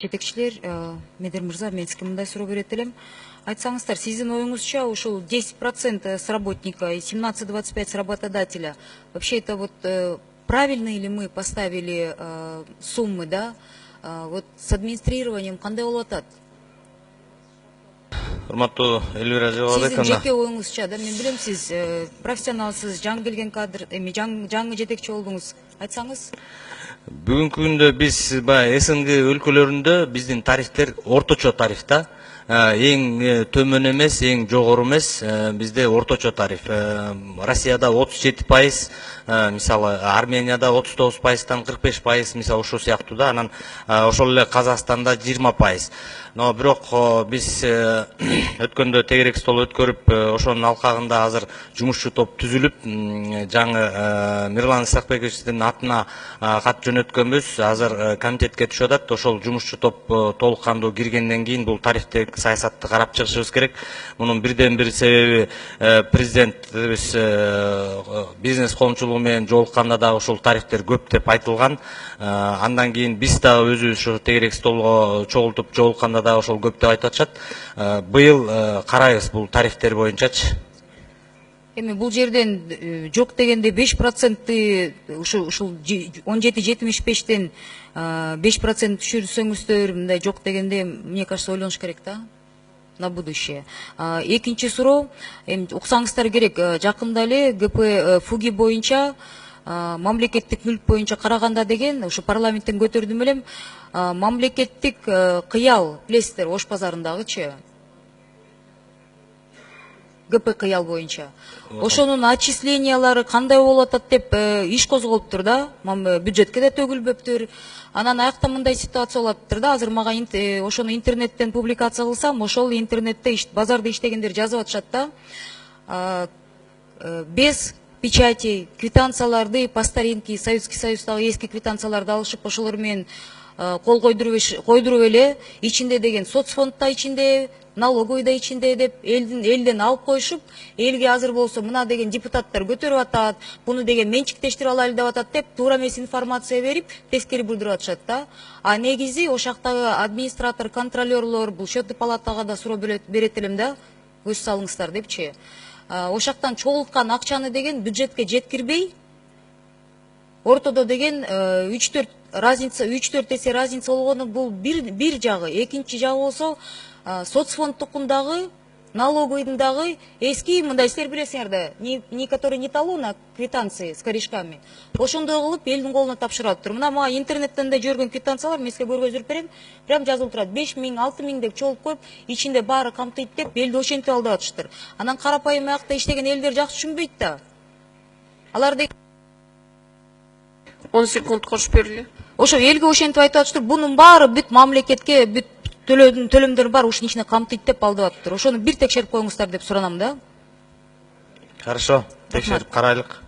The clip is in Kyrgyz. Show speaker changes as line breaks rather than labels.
Жетекчилер, Медер мырза, мен сизге мындай суроо берет элем. Айтсаңыздар, сиздин оюңузча ушул 10% с работника и 17-25 с работодателя. Вообще это вот правильно ли мы поставили суммы, да? Вот с администрированием кандай болуп атат?
Урматтуу Элвира
Сиздин
Жабалбековна.
жеке оюңузча, да, мен билем сиз профессионалсыз, жаңы келген кадр, жаңы жетекчи болдуңуз. Айтсаңыз?
Бүгүнкү күндө биз баягы СНГ өлкөлөрүндө биздин тарифтер орточо тариф да. Эң төмөн эмес, эң жогору эмес, бизде орточо тариф. Россияда 37%, мисалы Арменияда 39%тан 45%, мисалы ошол сыяктуу да. Анан ошол эле Казакстанда 20%. Но бирок биз өткөндө тегерек стол өткөрүп, ошонун алкагында азыр жумушчу топ түзүлүп, жаңы Мирлан Исакбековичтин атына кат жөнөткөнбүз. Азыр комитетке түшүп атат. Ошол жумушчу топ толук кандуу киргенден кийин бул тарифтик саясатты карап чыгышыбыз керек. Мунун бирден бир себеби президентибиз бизнес коомчулугу менен жолукканда да ошол тарифтер көп деп айтылган. Андан кийин биз да өзүбүз ошо тегерек столго чогултуп жолукканда да ошол көп деп айтып атышат. Быйыл карайбыз бул тарифтер боюнчачы.
Эми бул жерден жок дегенде 5% ушул 17-75тен 5% түшүрсөңүздөр, мындай жок дегенде, мне кажется, ойлонуш керек да на будущее. Экинчи суроо, эми уксаңыздар керек, жакында эле ГП ФУГИ боюнча мамлекеттик мүлк боюнча караганда деген ушу парламенттен көтөрдүм элем, мамлекеттик кыял билесиздер Ош базарындагычы ГП кыял боюнча. Ошонун отчислениялары кандай болуп атат деп иш козголуптур да, бюджетке да төгүлбөптүр. Анан аякта мындай ситуация болуп атыптыр да, азыр мага ошону интернеттен публикация кылсам, ошол интернетте базарда иштегендер жазып атышат да. Без печати квитанцияларды по старинке Советский Союздагы эски квитанцияларды алышып, ошолор менен кол койдуруп эле ичинде деген соцфондда ичинде, налоговый да ичинде деп элден алып коюшуп, элге азыр болсо мына деген депутаттар көтөрүп атат, буну деген менчиктештирип алайлы деп атат деп туура эмес информация берип, тескери бурдуруп атышат да. А негизи ошактагы администратор, контролерлор, бул счетный палатага да суроо берет элем да, көз салыңыздар депчи. Ошактан чогулткан акчаны деген бюджетке жеткирбей, ортодо деген 3-4 эсе разница болгону бул бир жагы. Экинчи жагы болсо соцфондтукундагы, налоговыйдагы эски мындай силер билесиңер да, которые не талон, а квитанции с корешками. Ошондой кылып элдин колуна тапшырып атыптыр. Мына мага интернеттен да жүргөн квитанциялар, мен силерге көргөзүп берем. Прям жазылып турат. 5000, 6000 деп чогулуп коюп, ичинде баары камтыйт деп элди ошентип алып атышты. Анан карапайым аякта иштеген элдер жакшы түшүнбөйт да. Алар
10 секунд кошуп берили.
Ошо элге ошентип айтып атыштыр. Бунун баары бүт мамлекетке, бүт төлөмдөр бар, ушунун ичине камтыйт деп алдып атыптыр. Ошону бир текшерип коюңуздар деп суранам да.
Хорошо, текшерип карайлык.